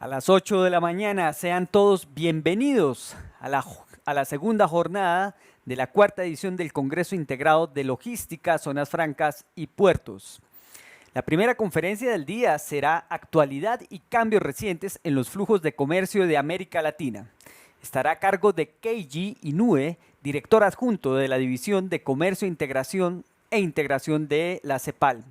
A las 8 de la mañana, sean todos bienvenidos a la segunda jornada de la cuarta edición del Congreso Integrado de Logística, Zonas Francas y Puertos. La primera conferencia del día será Actualidad y cambios recientes en los flujos de comercio de América Latina. Estará a cargo de Keiji Inoue, director adjunto de la División de Comercio, Integración de la CEPAL.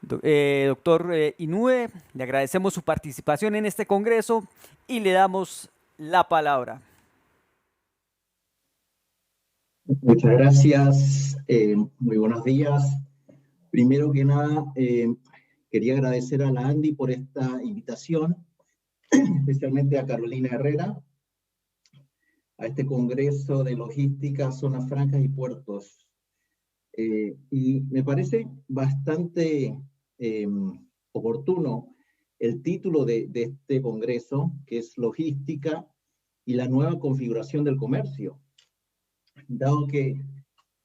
Doctor Inoue, le agradecemos su participación en este congreso y le damos la palabra. Muchas gracias, muy buenos días. Primero que nada, quería agradecer a la Andy por esta invitación, especialmente a Carolina Herrera, a este Congreso de Logística, Zonas Francas y Puertos. Y me parece bastante oportuno el título de este Congreso, que es Logística y la nueva configuración del comercio, dado que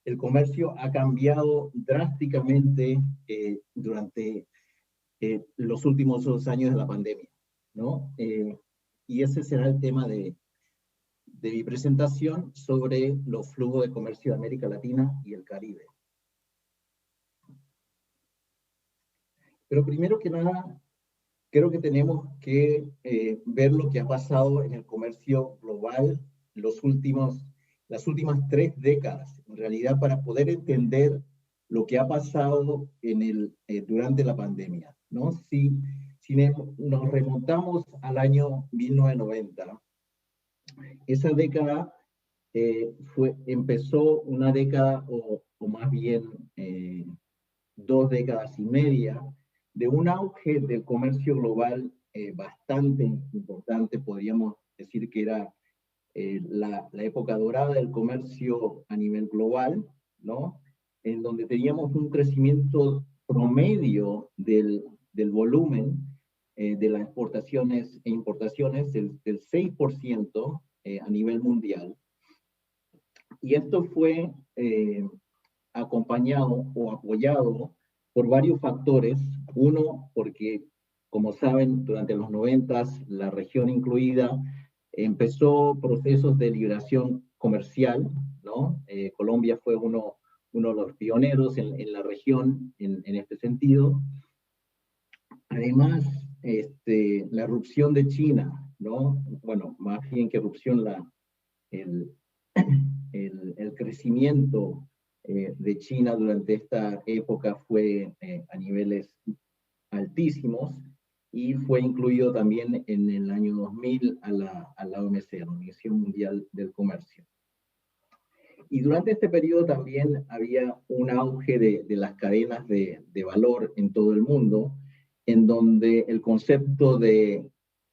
el comercio ha cambiado drásticamente durante los últimos 2 años de la pandemia, ¿no? Y ese será el tema de mi presentación sobre los flujos de comercio de América Latina y el Caribe. Pero primero que nada, creo que tenemos que ver lo que ha pasado en el comercio global las últimas 3 décadas, en realidad, para poder entender lo que ha pasado durante la pandemia, ¿no? Si nos remontamos al año 1990, esa década empezó una década, o más bien 2 décadas y media, de un auge del comercio global bastante importante. Podríamos decir que era la época dorada del comercio a nivel global, ¿no? En donde teníamos un crecimiento promedio del volumen de las exportaciones e importaciones del 6% a nivel mundial. Y esto fue acompañado o apoyado por varios factores. Uno, porque, como saben, durante los 90s, la región incluida empezó procesos de liberación comercial, ¿no? Colombia fue uno de los pioneros en la región en este sentido. Además, la erupción de China, ¿no? Bueno, más bien que erupción, el crecimiento de China durante esta época fue a niveles altísimos, y fue incluido también en el año 2000 a la OMC, la Organización Mundial del Comercio. Y durante este periodo también había un auge de las cadenas de valor en todo el mundo, en donde el concepto de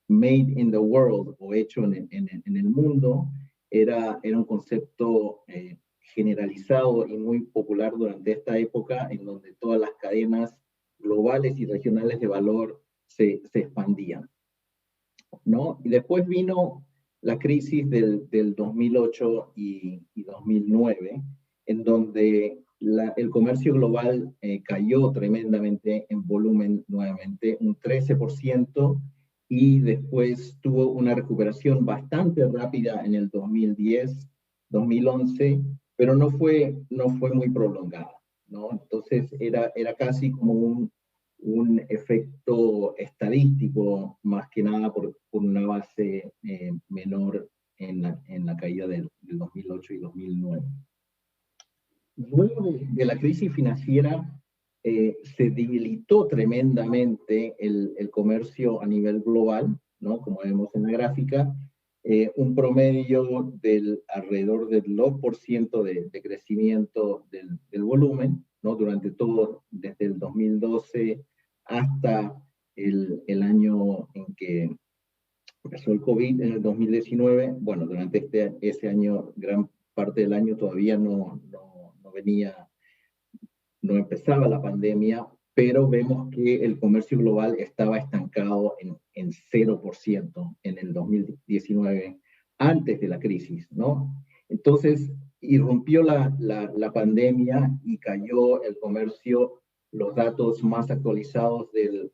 made in the world, o hecho en el mundo, era un concepto generalizado y muy popular durante esta época, en donde todas las cadenas globales y regionales de valor se expandían, ¿no? Y después vino la crisis del 2008 y 2009, en donde el comercio global cayó tremendamente en volumen nuevamente, un 13%, y después tuvo una recuperación bastante rápida en el 2010, 2011, pero no fue muy prolongada, ¿no? Entonces era casi como un efecto estadístico, más que nada por una base menor en la caída del 2008 y 2009. Luego de la crisis financiera, se debilitó tremendamente el comercio a nivel global, ¿no? Como vemos en la gráfica, un promedio alrededor del 2% de crecimiento del volumen, ¿no? Durante todo, desde el 2012 hasta el año en que empezó el COVID, en el 2019. Bueno, durante ese año, gran parte del año todavía no empezaba la pandemia, pero vemos que el comercio global estaba estancado en 0% en el 2019, antes de la crisis, ¿no? Entonces, irrumpió la pandemia y cayó el comercio los datos más actualizados del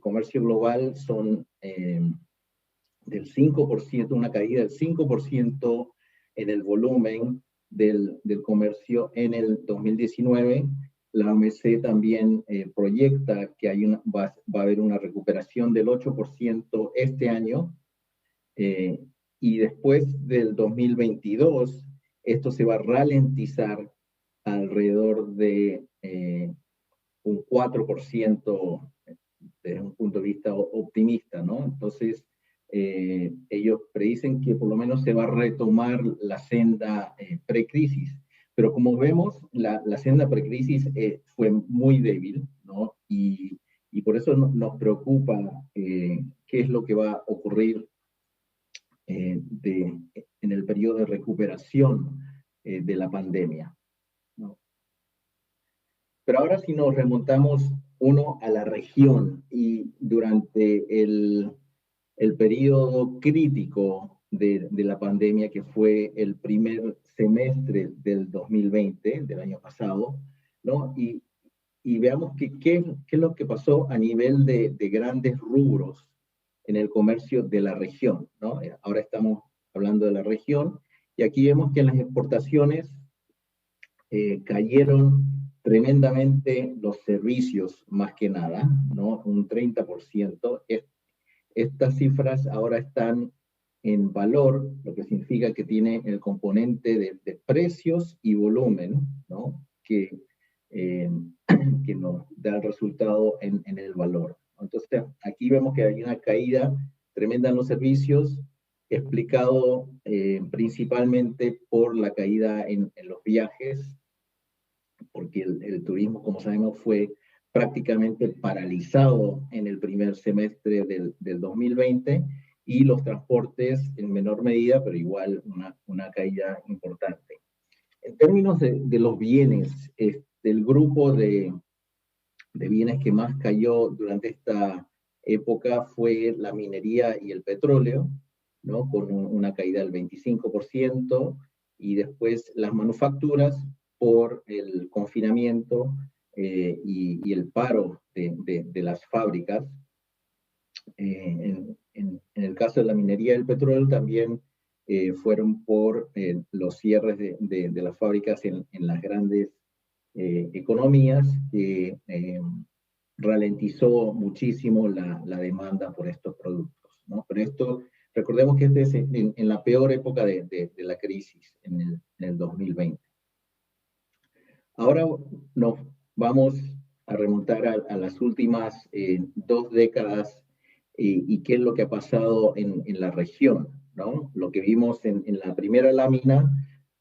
comercio global son del 5%, una caída del 5% en el volumen del comercio en el 2019. La OMC también proyecta que va a haber una recuperación del 8% este año, y después del 2022 esto se va a ralentizar alrededor de un 4% desde un punto de vista optimista, ¿no? Entonces, ellos predicen que por lo menos se va a retomar la senda precrisis. Pero como vemos, la senda precrisis fue muy débil, ¿no? Y por eso nos preocupa qué es lo que va a ocurrir en el periodo de recuperación de la pandemia, ¿no? Pero ahora si nos remontamos uno a la región y durante el periodo crítico de la pandemia, que fue el primer semestre del 2020, del año pasado, ¿no? Y veamos qué es lo que pasó a nivel de grandes rubros en el comercio de la región, ¿no? Ahora estamos hablando de la región, y aquí vemos que en las exportaciones cayeron tremendamente los servicios, más que nada, ¿no? Un 30%. Estas cifras ahora están en valor, lo que significa que tiene el componente de precios y volumen, ¿no? Eh, que nos da el resultado en el valor. Entonces, aquí vemos que hay una caída tremenda en los servicios, explicado principalmente por la caída en los viajes, porque el turismo, como sabemos, fue prácticamente paralizado en el primer semestre del 2020, y los transportes en menor medida, pero igual una caída importante. En términos de los bienes, el grupo de bienes que más cayó durante esta época fue la minería y el petróleo, ¿no? Con una caída del 25%, y después las manufacturas por el confinamiento y el paro de las fábricas. En el caso de la minería y el petróleo también fueron por los cierres de las fábricas en las grandes economías, que ralentizó muchísimo la demanda por estos productos, ¿no? Pero esto, recordemos que este es en la peor época de la crisis, en el 2020. Ahora nos vamos a remontar a las últimas 2 décadas, y qué es lo que ha pasado en la región, ¿no? Lo que vimos en la primera lámina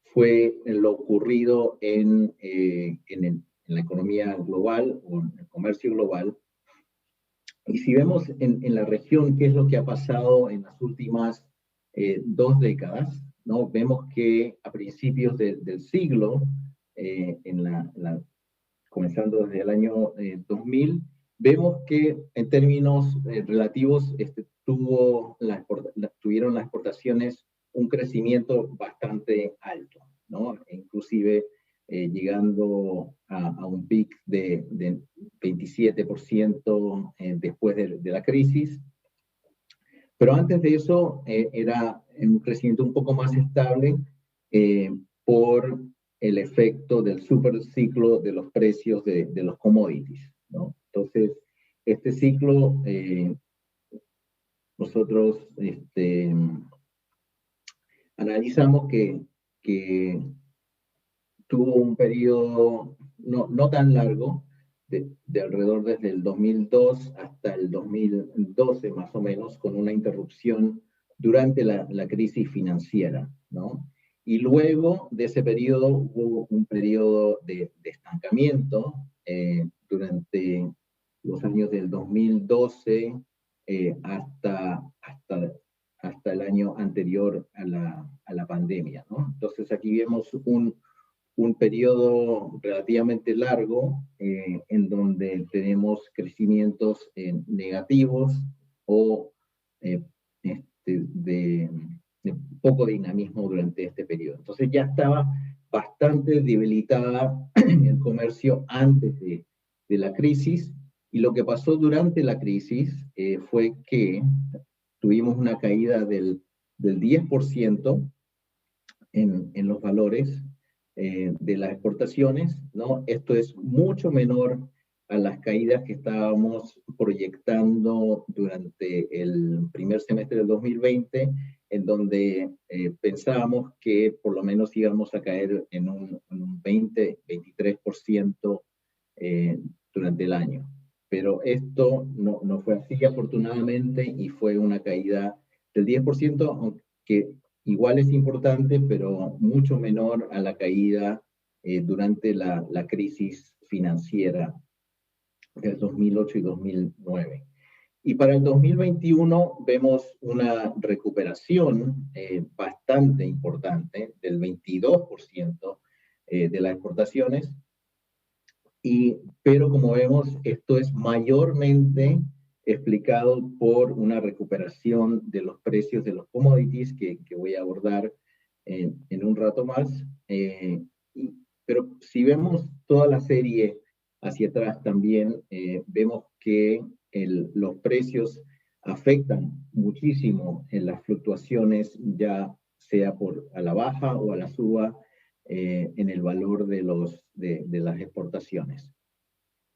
fue lo ocurrido en la economía global o en el comercio global. Y si vemos en la región qué es lo que ha pasado en las últimas 2 décadas, ¿no? Vemos que a principios del siglo, comenzando desde el año 2000, vemos que en términos relativos tuvieron las exportaciones un crecimiento bastante alto, ¿no? Inclusive llegando a un pic de 27% después de la crisis. Pero antes de eso era un crecimiento un poco más estable por el efecto del superciclo de los precios de los commodities, ¿no? Entonces, este ciclo nosotros analizamos que tuvo un periodo no tan largo, de alrededor desde el 2002 hasta el 2012 más o menos, con una interrupción durante la crisis financiera, ¿no? Y luego de ese periodo hubo un periodo de estancamiento durante los años del 2012 hasta el año anterior a la pandemia, ¿no? Entonces aquí vemos un periodo relativamente largo en donde tenemos crecimientos negativos o de poco dinamismo durante este periodo. Entonces ya estaba bastante debilitada el comercio antes de la crisis. Y lo que pasó durante la crisis fue que tuvimos una caída del 10% en los valores de las exportaciones, ¿no? Esto es mucho menor a las caídas que estábamos proyectando durante el primer semestre del 2020, en donde pensábamos que por lo menos íbamos a caer en un 20-23% durante el año. Pero esto no fue así, afortunadamente, y fue una caída del 10%, aunque igual es importante, pero mucho menor a la caída durante la crisis financiera del 2008 y 2009. Y para el 2021 vemos una recuperación bastante importante del 22% de las exportaciones, pero como vemos, esto es mayormente explicado por una recuperación de los precios de los commodities que voy a abordar en un rato más. Pero si vemos toda la serie hacia atrás también, vemos que los precios afectan muchísimo en las fluctuaciones, ya sea a la baja o a la suba, en el valor de las exportaciones.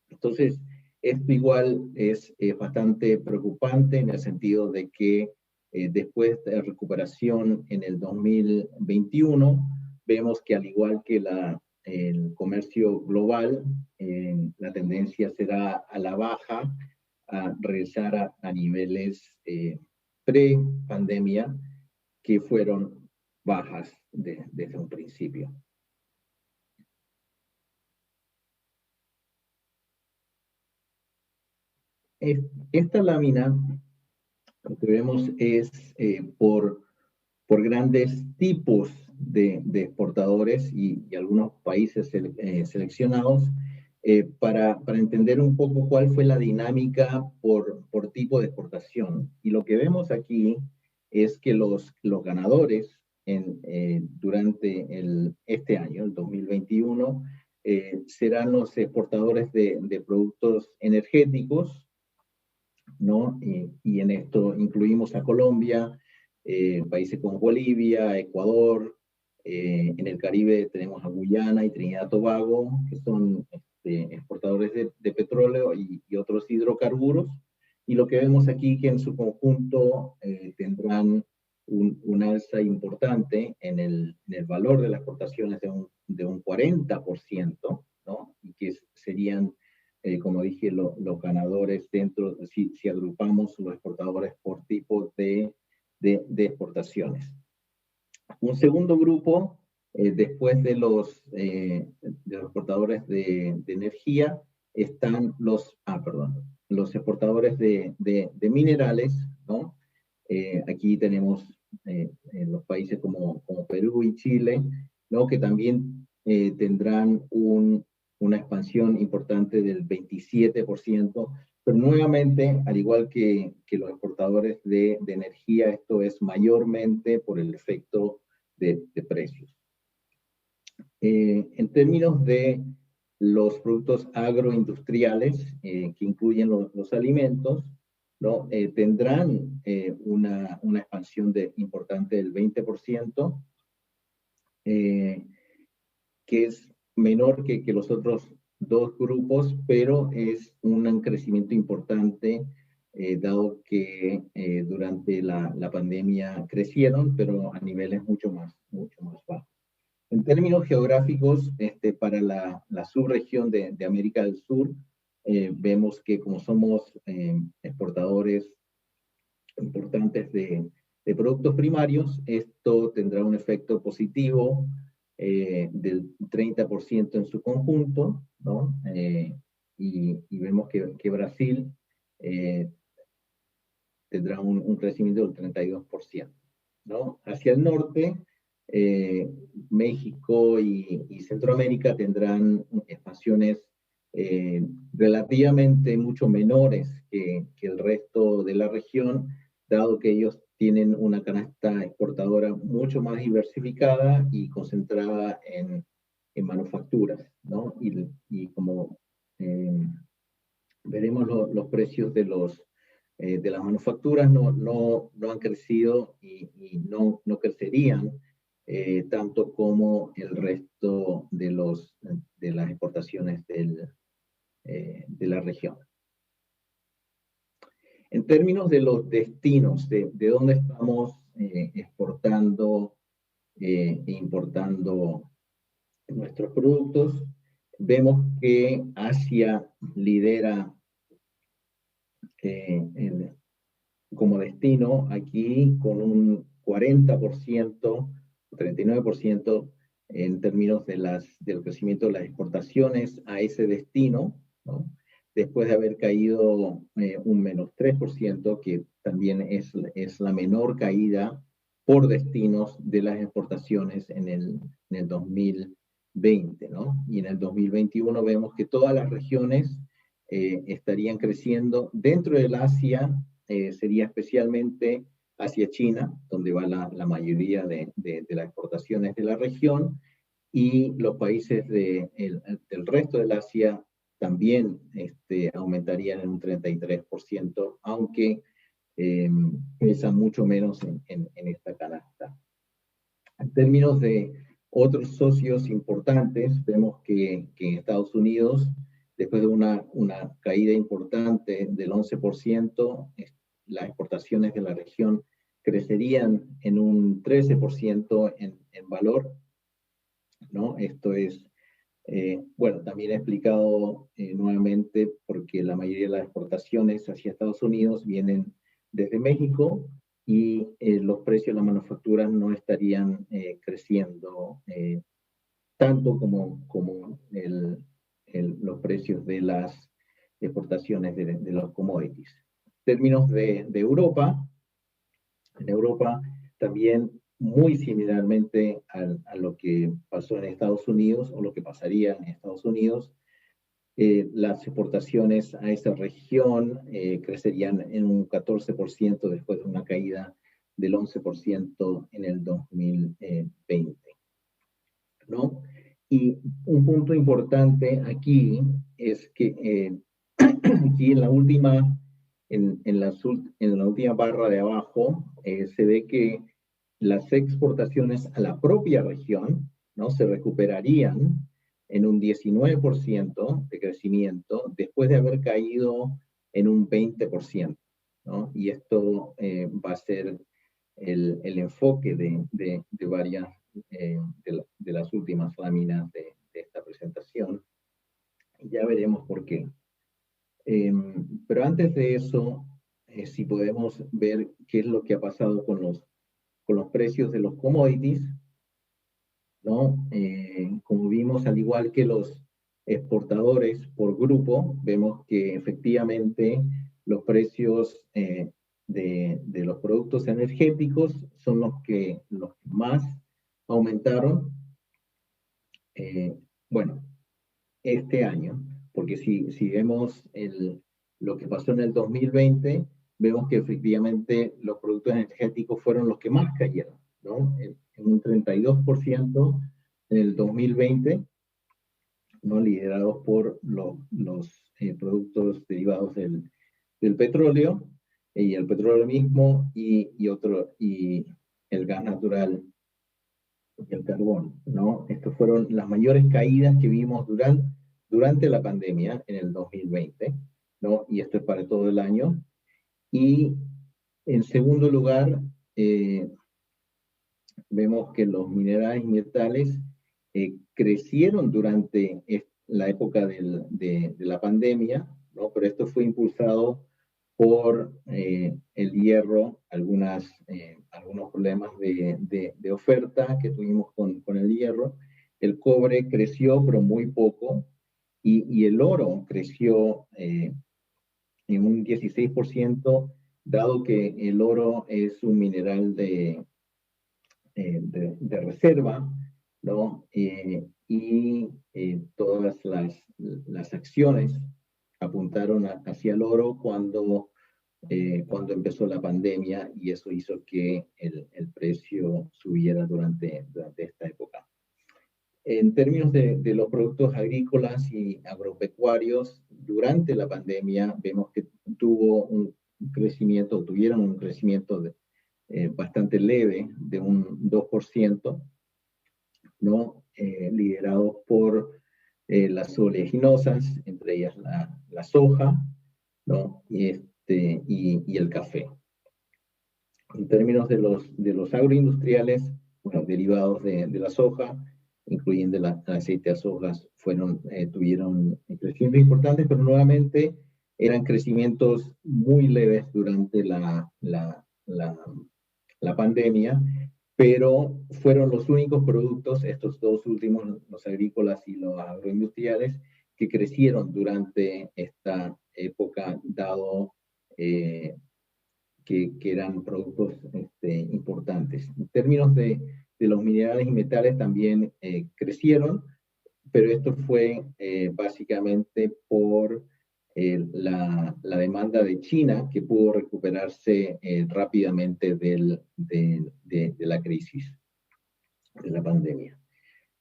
Entonces, esto igual es bastante preocupante en el sentido de que después de recuperación en el 2021, vemos que al igual que el comercio global, la tendencia será a la baja, a regresar a niveles pre-pandemia que fueron bajas desde un principio. Esta lámina, lo que vemos es por grandes tipos de exportadores y algunos países seleccionados, para entender un poco cuál fue la dinámica por tipo de exportación. Y lo que vemos aquí es que los ganadores durante este año, el 2021, serán los exportadores de productos energéticos, ¿no? Y en esto incluimos a Colombia, países como Bolivia, Ecuador, en el Caribe tenemos a Guyana y Trinidad y Tobago, que son exportadores de petróleo y otros hidrocarburos. Y lo que vemos aquí que en su conjunto tendrán un alza importante en el valor de las exportaciones de un 40%, ¿no? Y que serían, como dije, los ganadores dentro, si agrupamos los exportadores por tipo de exportaciones. Un segundo grupo, después de los exportadores de energía, están los exportadores de minerales, ¿no? Aquí tenemos los países como Perú y Chile, ¿no? Que también tendrán una expansión importante del 27%, pero nuevamente, al igual que los exportadores de energía, esto es mayormente por el efecto de precios. En términos de los productos agroindustriales, que incluyen los alimentos, ¿no? Tendrán una expansión importante del 20%, que es menor que los otros dos grupos, pero es un crecimiento importante, dado que durante la pandemia crecieron, pero a niveles mucho más bajos. En términos geográficos, para la subregión de América del Sur, vemos que como somos exportadores importantes de productos primarios, esto tendrá un efecto positivo del 30% en su conjunto, ¿no? Y vemos que Brasil tendrá un crecimiento del 32%, ¿no? Hacia el norte, México y Centroamérica tendrán expansiones relativamente mucho menores que el resto de la región, dado que ellos tienen una canasta exportadora mucho más diversificada y concentrada en manufacturas, ¿no? Y como veremos los precios de las manufacturas no han crecido y no crecerían tanto como el resto de las exportaciones de la región. En términos de los destinos, de dónde estamos exportando e importando nuestros productos, vemos que Asia lidera como destino aquí con un 40%, 39% en términos del crecimiento de las exportaciones a ese destino, ¿no? Después de haber caído un menos 3%, que también es la menor caída por destinos de las exportaciones en el 2020, ¿no? Y en el 2021 vemos que todas las regiones estarían creciendo. Dentro del Asia sería especialmente hacia China, donde va la mayoría de las exportaciones de la región, y los países del resto del Asia también aumentarían en un 33%, aunque pesan mucho menos en esta canasta. En términos de otros socios importantes, vemos que en Estados Unidos, después de una caída importante del 11%, las exportaciones de la región crecerían en un 13% en valor, ¿no? Esto es, bueno, también he explicado nuevamente porque la mayoría de las exportaciones hacia Estados Unidos vienen desde México y los precios de las manufacturas no estarían creciendo tanto como los precios de las exportaciones de los commodities. En términos de Europa, en Europa también muy similarmente a lo que pasó en Estados Unidos o lo que pasaría en Estados Unidos, las exportaciones a esa región crecerían en un 14% después de una caída del 11% en el 2020, ¿no? Y un punto importante aquí es que aquí en la última barra de abajo se ve que las exportaciones a la propia región, ¿no?, se recuperarían en un 19% de crecimiento después de haber caído en un 20%, ¿no? Y esto va a ser el enfoque de varias de las últimas láminas de esta presentación. Ya veremos por qué. Pero antes de eso, si podemos ver qué es lo que ha pasado con los precios de los commodities, ¿no? Como vimos, al igual que los exportadores por grupo, vemos que efectivamente los precios de los productos energéticos son los que más aumentaron, bueno, este año, porque si vemos lo que pasó en el 2020, vemos que efectivamente los productos energéticos fueron los que más cayeron, ¿no? En un 32% en el 2020, ¿no?, liderados por los productos derivados del petróleo, y el petróleo mismo y el gas natural y el carbón, ¿no? Estas fueron las mayores caídas que vimos durante la pandemia en el 2020, ¿no? Y esto es para todo el año. Y en segundo lugar, vemos que los minerales y metales crecieron durante la época de la pandemia, ¿no? Pero esto fue impulsado por el hierro, algunos problemas de oferta que tuvimos con el hierro. El cobre creció, pero muy poco, y el oro creció en un 16%, dado que el oro es un mineral de reserva, ¿no? Y todas las acciones apuntaron hacia el oro cuando empezó la pandemia, y eso hizo que el precio subiera durante esta época. En términos de los productos agrícolas y agropecuarios, durante la pandemia vemos que tuvieron un crecimiento bastante leve, de un 2%, ¿no? Liderados por las oleaginosas, entre ellas la soja, ¿no? Y el café. En términos de los agroindustriales, bueno, derivados de la soja, incluyendo el aceite de soja, tuvieron crecimientos importantes, pero nuevamente eran crecimientos muy leves durante la pandemia, pero fueron los únicos productos, estos dos últimos, los agrícolas y los agroindustriales, que crecieron durante esta época, dado que eran productos importantes. En términos de los minerales y metales también crecieron, pero esto fue básicamente por la demanda de China, que pudo recuperarse rápidamente de la crisis, de la pandemia.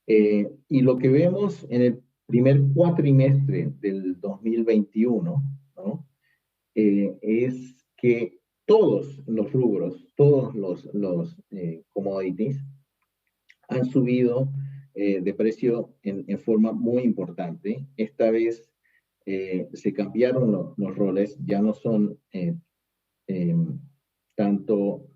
Y lo que vemos en el primer cuatrimestre del 2021, ¿no? Es que todos los rubros, todos los commodities han subido de precio en forma muy importante. Esta vez se cambiaron los roles, ya no son tanto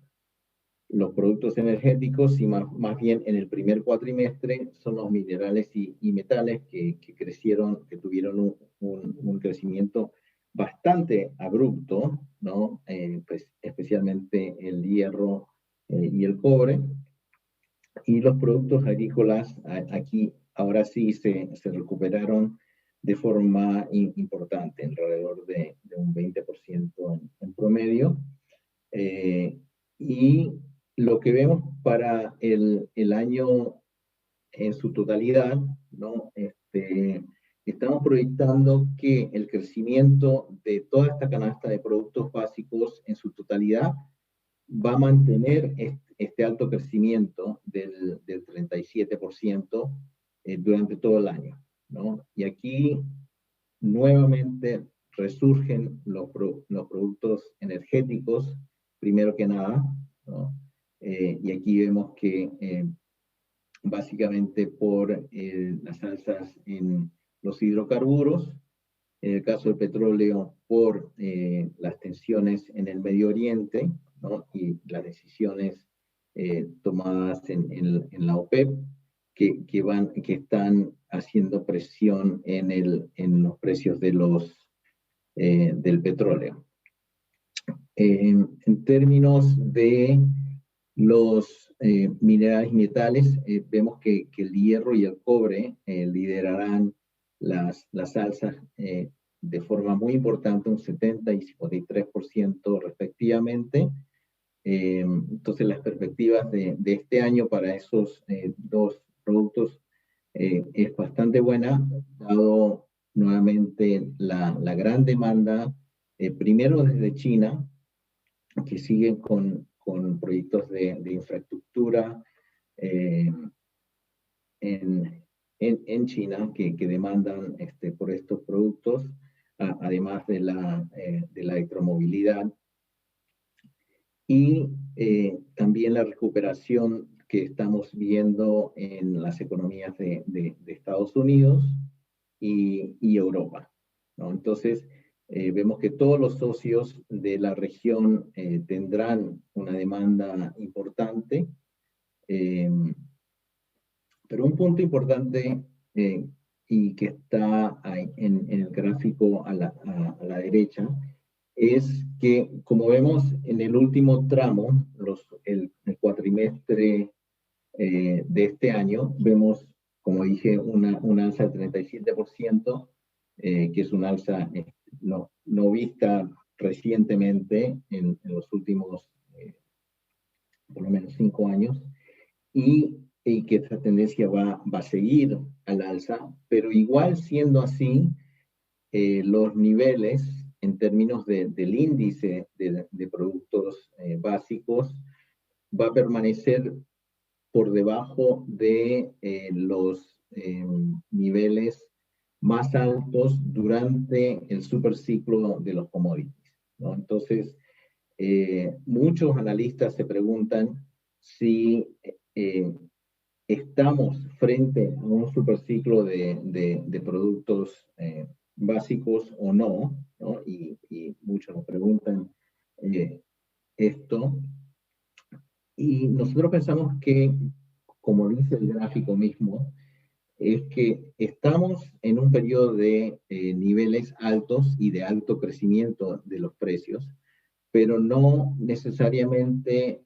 los productos energéticos, y más bien en el primer cuatrimestre son los minerales y metales que crecieron, que tuvieron un crecimiento bastante abrupto, ¿no? Pues especialmente el hierro y el cobre. Y los productos agrícolas aquí ahora sí se recuperaron de forma importante, alrededor de un 20% en promedio. Y lo que vemos para el año en su totalidad, ¿no? Estamos proyectando que el crecimiento de toda esta canasta de productos básicos en su totalidad va a mantener este alto crecimiento del 37% durante todo el año, ¿no? Y aquí nuevamente resurgen los productos energéticos, primero que nada, ¿no? Y aquí vemos que básicamente por las alzas en los hidrocarburos, en el caso del petróleo por las tensiones en el Medio Oriente, ¿no? Y las decisiones tomadas en la OPEP, que están haciendo presión en los precios del petróleo. En términos de los minerales y metales, vemos que el hierro y el cobre liderarán las alzas de forma muy importante, un 70 y 53% respectivamente. Entonces las perspectivas de este año para esos dos productos es bastante buena, dado nuevamente la gran demanda, primero desde China, que siguen con proyectos de infraestructura en China que demandan por estos productos, además de la electromovilidad, y también la recuperación que estamos viendo en las economías de Estados Unidos y Europa, ¿no? Entonces, vemos que todos los socios de la región tendrán una demanda importante, pero un punto importante y que está en el gráfico a la derecha es que, como vemos en el último tramo, el cuatrimestre de este año, vemos, como dije, una alza del 37%, que es una alza no vista recientemente en los últimos por lo menos 5 años, y que esa tendencia va a seguir al alza, pero igual siendo así, los niveles en términos del índice de productos básicos va a permanecer por debajo de los niveles más altos durante el superciclo de los commodities, ¿no? Entonces, muchos analistas se preguntan si estamos frente a un superciclo de productos básicos o no, ¿no? Y muchos nos preguntan esto. Y nosotros pensamos que, como dice el gráfico mismo, es que estamos en un periodo de niveles altos y de alto crecimiento de los precios, pero no necesariamente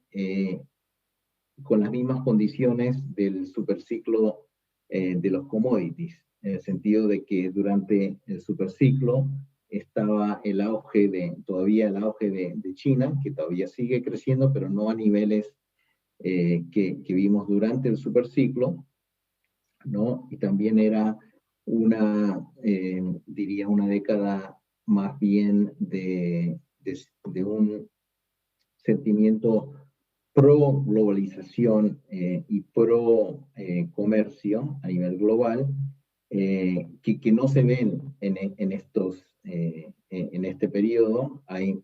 con las mismas condiciones del superciclo de los commodities, en el sentido de que durante el superciclo estaba todavía el auge de China, que todavía sigue creciendo, pero no a niveles que vimos durante el superciclo, ¿no? Y también era diría, una década más bien de un sentimiento pro globalización y pro comercio a nivel global, que no se ven en este periodo. Hay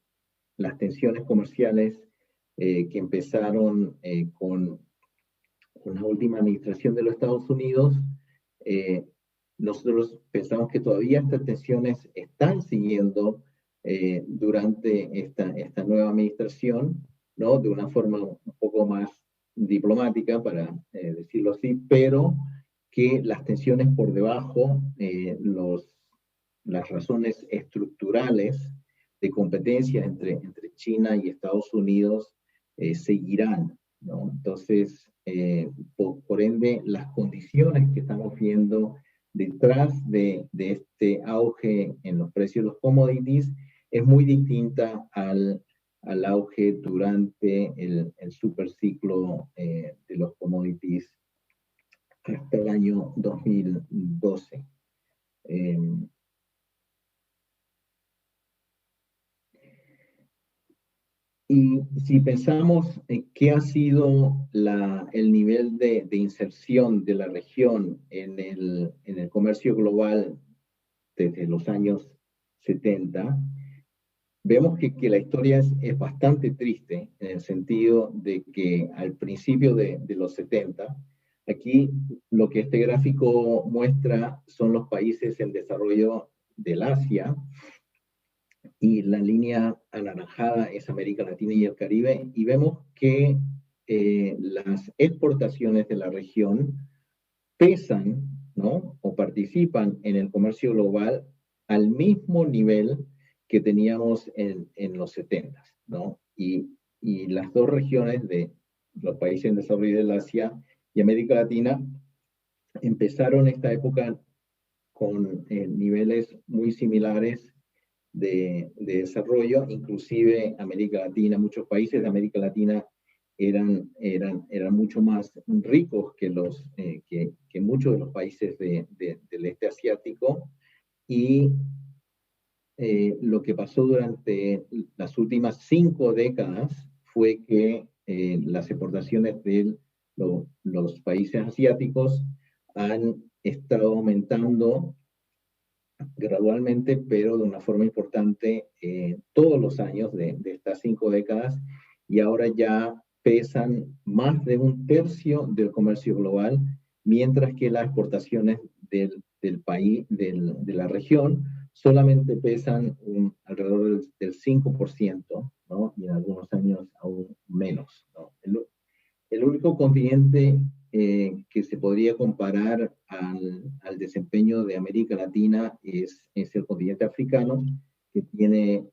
las tensiones comerciales que empezaron con la última administración de los Estados Unidos. Nosotros pensamos que todavía estas tensiones están siguiendo durante esta nueva administración, ¿no? De una forma un poco más diplomática, para decirlo así, pero que las tensiones por debajo, las razones estructurales de competencia entre China y Estados Unidos seguirán, ¿no? Entonces, por ende, las condiciones que estamos viendo detrás de este auge en los precios de los commodities es muy distinta al auge durante el superciclo de los commodities hasta el año 2012. Y si pensamos en qué ha sido el nivel de inserción de la región en el comercio global desde los años 70, vemos que la historia es bastante triste, en el sentido de que al principio de los 70, aquí lo que este gráfico muestra son los países en desarrollo del Asia, y la línea anaranjada es América Latina y el Caribe, y vemos que las exportaciones de la región pesan, ¿no? O participan en el comercio global al mismo nivel que teníamos en los 70, ¿no? Y las dos regiones de los países en desarrollo del Asia y América Latina empezaron esta época con niveles muy similares de desarrollo. Inclusive América Latina, muchos países de América Latina eran mucho más ricos que muchos de los países del este asiático, y lo que pasó durante las últimas 5 décadas fue que las exportaciones de los países asiáticos han estado aumentando gradualmente, pero de una forma importante, todos los años de estas 5 décadas, y ahora ya pesan más de 1/3 del comercio global, mientras que las exportaciones del país, de la región, solamente pesan alrededor del 5%, ¿no? Y en algunos años aún menos, ¿no? El único continente que se podría comparar al desempeño de América Latina es el continente africano, que tiene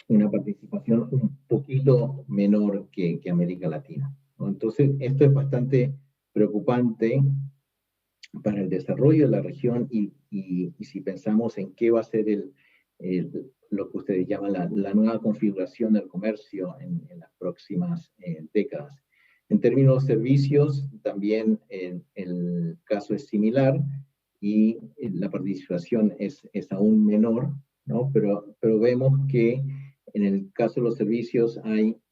una participación un poquito menor que América Latina, ¿no? Entonces, esto es bastante preocupante para el desarrollo de la región, y si pensamos en qué va a ser lo que ustedes llaman la nueva configuración del comercio en las próximas décadas. En términos de servicios, también el caso es similar, y la participación es aún menor, ¿no? Pero vemos que en el caso de los servicios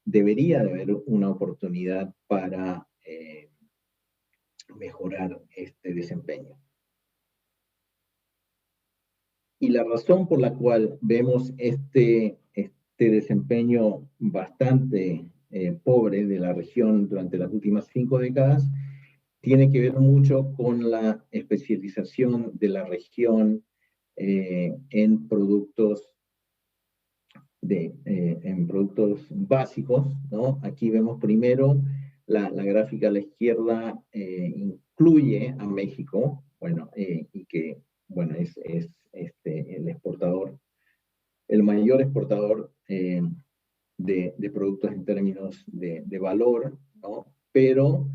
debería de haber una oportunidad para mejorar este desempeño. Y la razón por la cual vemos este desempeño bastante pobre de la región durante las últimas 5 décadas tiene que ver mucho con la especialización de la región en productos básicos, ¿no? Aquí vemos primero la gráfica a la izquierda incluye a México, bueno, y que, bueno, es el exportador, el mayor exportador de productos en términos de valor, ¿no? Pero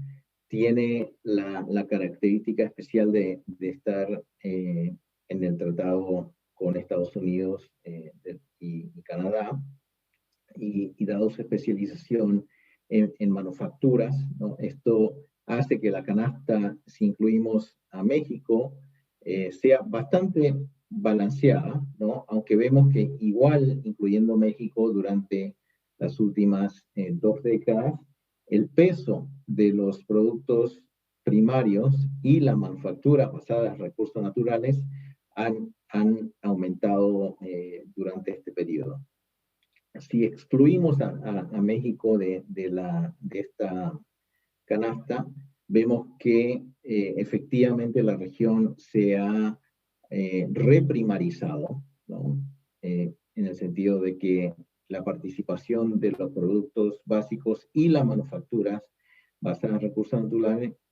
tiene la característica especial de estar en el tratado con Estados Unidos y Canadá, y dado su especialización en manufacturas, ¿no? Esto hace que la canasta, si incluimos a México, sea bastante balanceada, ¿no? Aunque vemos que igual, incluyendo México, durante las últimas 2 décadas, el peso de los productos primarios y la manufactura basada en recursos naturales han aumentado durante este periodo. Si excluimos a México de esta canasta, vemos que efectivamente la región se ha reprimarizado, ¿no? En el sentido de que la participación de los productos básicos y las manufacturas basadas en recursos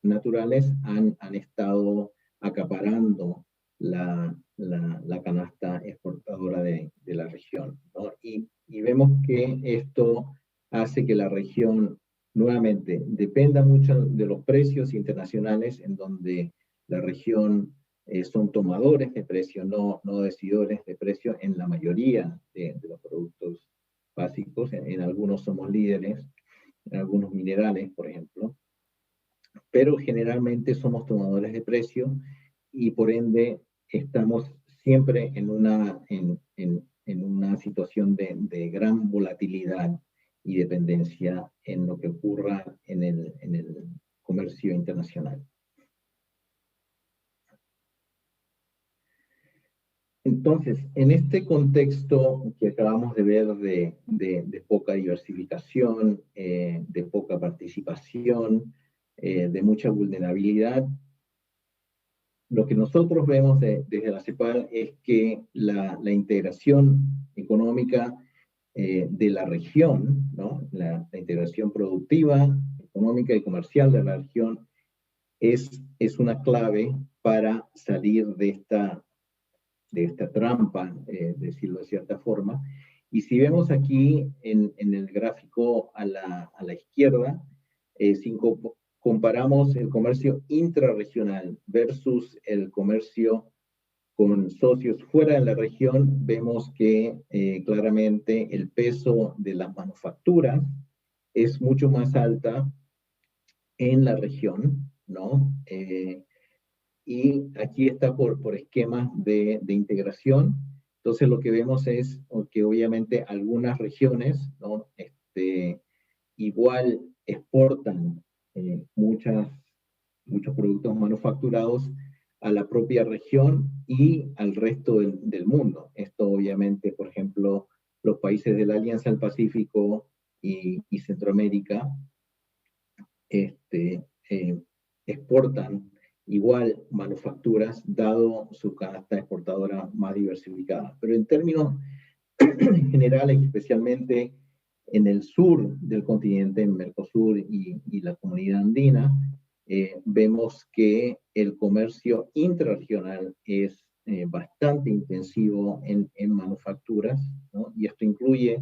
naturales han estado acaparando la canasta exportadora de la región, ¿no? Y vemos que esto hace que la región nuevamente dependa mucho de los precios internacionales, en donde la región son tomadores de precio, no decidores de precio en la mayoría de los productos básicos. En algunos somos líderes, en algunos minerales, por ejemplo, pero generalmente somos tomadores de precio y por ende estamos siempre en una situación de gran volatilidad y dependencia en lo que ocurra en el comercio internacional. Entonces, en este contexto que acabamos de ver de poca diversificación, de poca participación, de mucha vulnerabilidad, lo que nosotros vemos desde la CEPAL es que la integración económica de la región, ¿no? La integración productiva, económica y comercial de la región es una clave para salir de esta trampa, decirlo de cierta forma. Y si vemos aquí en el gráfico a la izquierda, si comparamos el comercio intrarregional versus el comercio con socios fuera de la región, vemos que claramente el peso de las manufacturas es mucho más alta en la región, ¿no? Y aquí está por esquemas de integración. Entonces lo que vemos es que obviamente algunas regiones, ¿no? Igual exportan muchos productos manufacturados a la propia región y al resto del mundo. Esto obviamente, por ejemplo, los países de la Alianza del Pacífico y Centroamérica exportan igual manufacturas, dado su canasta exportadora más diversificada. Pero en términos generales, especialmente en el sur del continente, en Mercosur y la comunidad andina, vemos que el comercio intrarregional es bastante intensivo en manufacturas, ¿no? Y esto incluye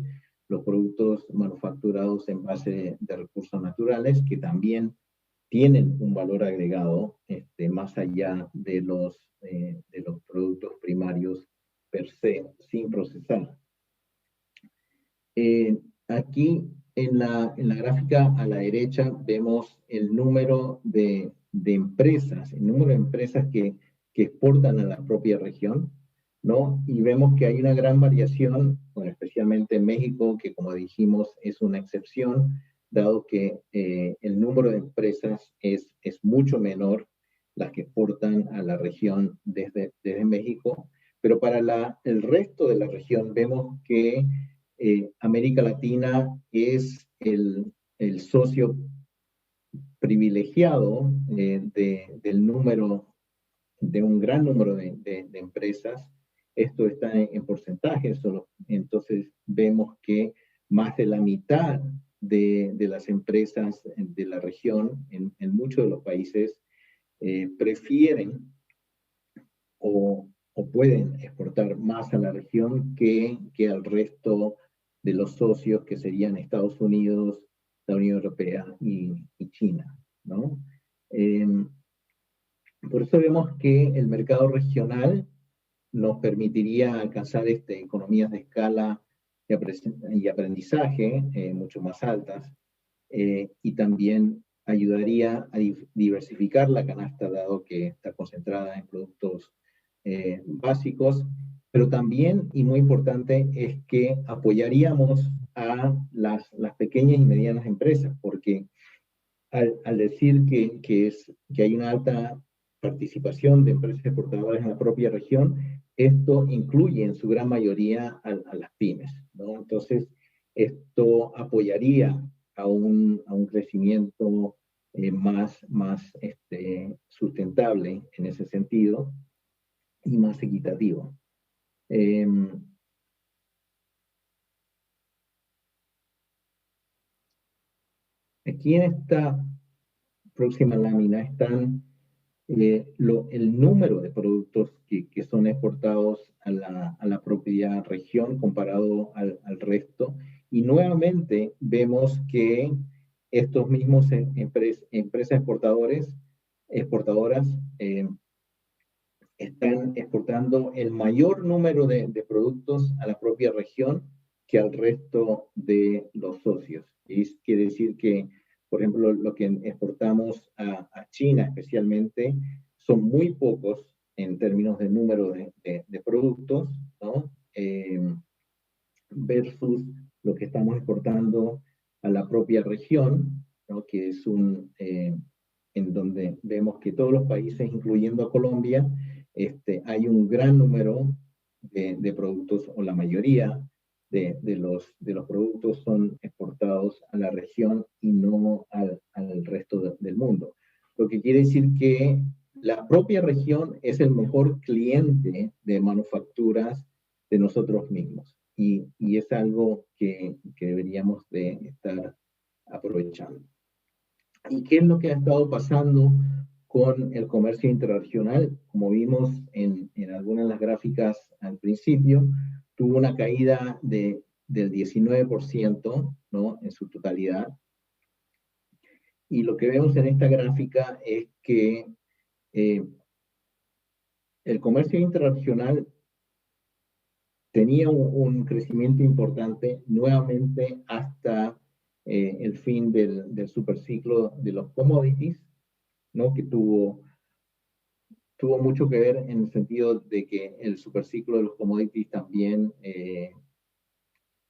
los productos manufacturados en base de recursos naturales, que también tienen un valor agregado más allá de los productos primarios per se, sin procesar. Aquí en la gráfica a la derecha vemos el número de empresas, el número de empresas que exportan a la propia región, ¿no? Y vemos que hay una gran variación, bueno, especialmente en México, que como dijimos es una excepción, dado que el número de empresas es mucho menor las que exportan a la región desde México, pero para el resto de la región vemos que América Latina es el socio privilegiado del número, de un gran número de empresas. Esto está en porcentajes, entonces vemos que más de la mitad de las empresas de la región, en muchos de los países, prefieren o pueden exportar más a la región que al resto de los socios, que serían Estados Unidos, la Unión Europea y China, ¿no? Por eso vemos que el mercado regional nos permitiría alcanzar economías de escala y aprendizaje mucho más altas, y también ayudaría a diversificar la canasta, dado que está concentrada en productos básicos, pero también, y muy importante, es que apoyaríamos a las pequeñas y medianas empresas, porque al decir que hay una alta participación de empresas exportadoras en la propia región, esto incluye en su gran mayoría a las pymes, ¿no? Entonces, esto apoyaría a un crecimiento más sustentable en ese sentido y más equitativo. Aquí en esta próxima lámina están el número de productos que son exportados a la propia región comparado al resto. Y nuevamente vemos que estos mismos empresas exportadoras están exportando el mayor número de productos a la propia región que al resto de los socios. Y quiere decir que, por ejemplo, lo que exportamos a China especialmente son muy pocos en términos de número de productos, ¿no? Versus lo que estamos exportando a la propia región, ¿no? Que es en donde vemos que todos los países, incluyendo a Colombia, hay un gran número de productos, o la mayoría de los productos son exportados a la región y no al resto del mundo. Lo que quiere decir que la propia región es el mejor cliente de manufacturas de nosotros mismos. Y es algo que deberíamos de estar aprovechando. ¿Y qué es lo que ha estado pasando con el comercio interregional? Como vimos en algunas de las gráficas al principio, tuvo una caída del 19%, ¿no? En su totalidad. Y lo que vemos en esta gráfica es que el comercio interregional tenía un crecimiento importante nuevamente hasta el fin del superciclo de los commodities, ¿no? Que tuvo mucho que ver en el sentido de que el superciclo de los commodities también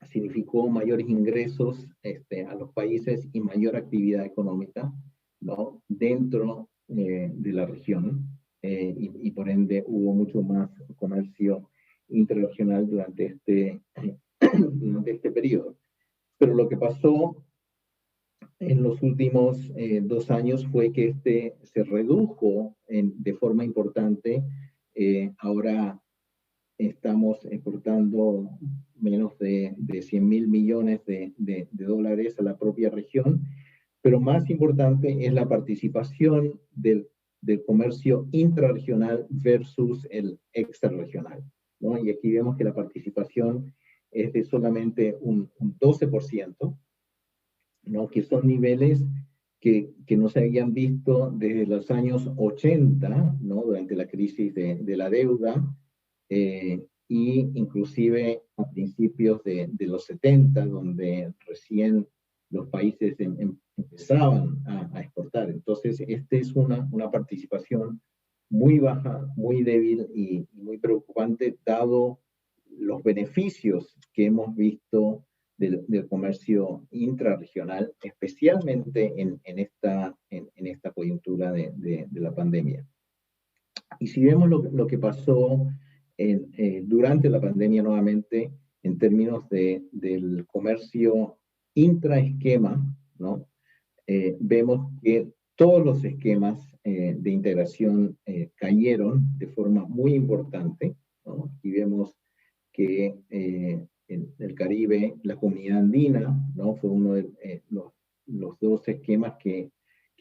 significó mayores ingresos a los países y mayor actividad económica, ¿no? Dentro de la región, y por ende hubo mucho más comercio interregional durante este periodo. Pero lo que pasó en los últimos 2 años fue que se redujo de forma importante. Ahora estamos exportando menos de 100.000 millones de dólares a la propia región, pero más importante es la participación del comercio intrarregional versus el extrarregional, ¿no? Y aquí vemos que la participación es de solamente un 12%, ¿no? Que son niveles que no se habían visto desde los años 80, ¿no? Durante la crisis de la deuda, y inclusive a principios de los 70, donde recién los países empezaban a exportar. Entonces, es una participación muy baja, muy débil y muy preocupante, dado los beneficios que hemos visto del comercio intrarregional, especialmente en esta coyuntura de la pandemia. Y si vemos lo que pasó durante la pandemia nuevamente, en términos del comercio intraesquema, ¿no? Vemos que todos los esquemas de integración cayeron de forma muy importante, ¿no? Y vemos que en el Caribe, la comunidad andina, ¿no? Fue uno de los dos esquemas que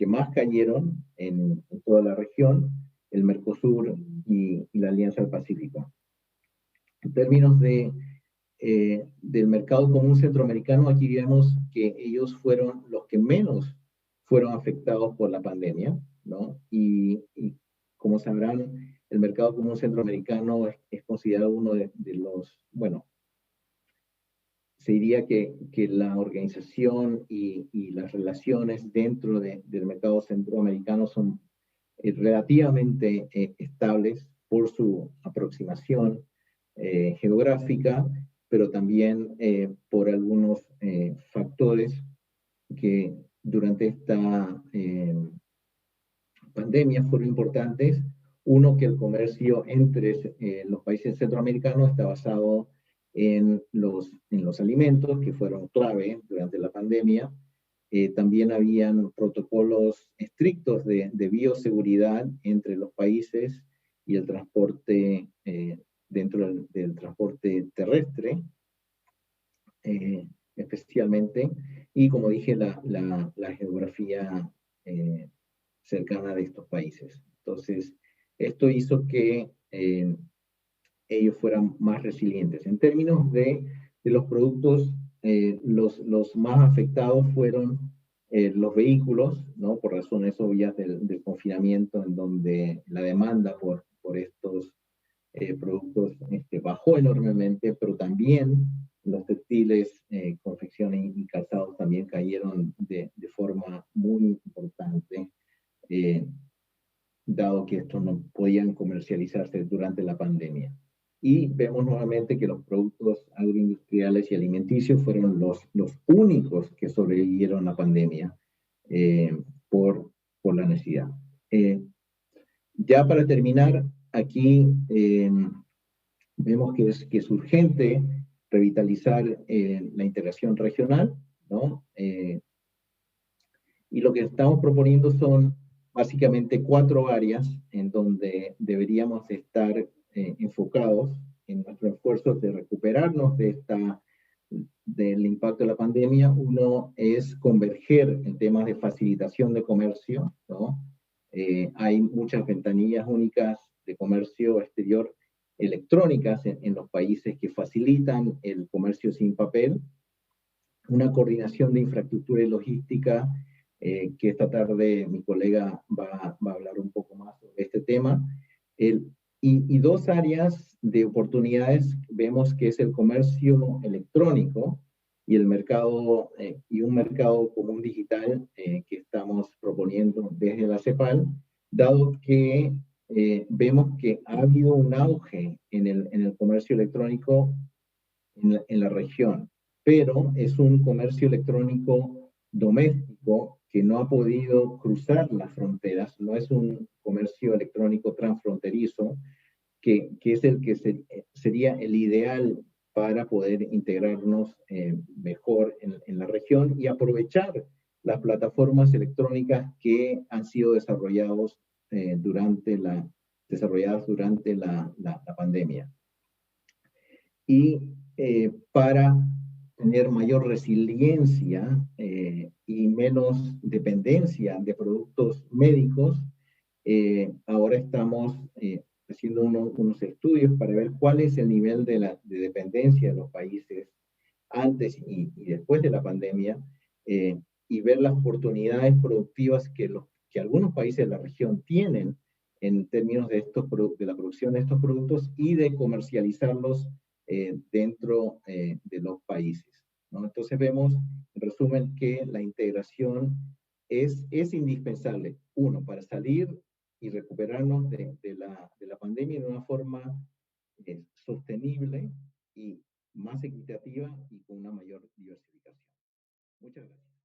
más cayeron en toda la región, el Mercosur y la Alianza del Pacífico. En términos del mercado común centroamericano, aquí vemos que ellos fueron los que menos fueron afectados por la pandemia, ¿no? Y como sabrán, el mercado común centroamericano es considerado uno de los, bueno, se diría que la organización y las relaciones dentro del mercado centroamericano son relativamente estables por su aproximación geográfica, pero también por algunos factores que durante esta pandemia fueron importantes. Uno, que el comercio entre los países centroamericanos está basado en los alimentos, que fueron clave durante la pandemia. También habían protocolos estrictos de bioseguridad entre los países y el transporte dentro del transporte terrestre, especialmente, y como dije, la geografía cercana de estos países. Entonces, esto hizo que ellos fueran más resilientes. En términos de los productos, los más afectados fueron los vehículos, ¿no? Por razones obvias del confinamiento, en donde la demanda por estos productos bajó enormemente, pero también los textiles, confecciones y calzados también cayeron de forma muy importante, dado que estos no podían comercializarse durante la pandemia. Y vemos nuevamente que los productos agroindustriales y alimenticios fueron los únicos que sobrevivieron a la pandemia por la necesidad. Ya para terminar, aquí vemos que es urgente revitalizar la integración regional, ¿no? Y lo que estamos proponiendo son básicamente 4 áreas en donde deberíamos estar enfocados en nuestros esfuerzos de recuperarnos del impacto de la pandemia. Uno es converger en temas de facilitación de comercio, ¿no? Hay muchas ventanillas únicas de comercio exterior electrónicas en los países que facilitan el comercio sin papel, una coordinación de infraestructura y logística, que esta tarde mi colega va a hablar un poco más sobre este tema. Y 2 áreas de oportunidades vemos que es el comercio electrónico y el mercado, y un mercado común digital que estamos proponiendo desde la CEPAL, dado que vemos que ha habido un auge en el comercio electrónico en la región, pero es un comercio electrónico doméstico que no ha podido cruzar las fronteras, no es un comercio electrónico transfronterizo, que es el que sería el ideal para poder integrarnos mejor en la región y aprovechar las plataformas electrónicas que han sido desarrolladas durante la pandemia. Y para tener mayor resiliencia y menos dependencia de productos médicos, ahora estamos haciendo unos estudios para ver cuál es el nivel de dependencia de los países antes y después de la pandemia, y ver las oportunidades productivas que algunos países de la región tienen en términos de la producción de estos productos y de comercializarlos dentro de los países, ¿no? Entonces vemos, en resumen, que la integración es indispensable, uno, para salir y recuperarnos de la pandemia de una forma sostenible, y más equitativa y con una mayor diversificación. Muchas gracias.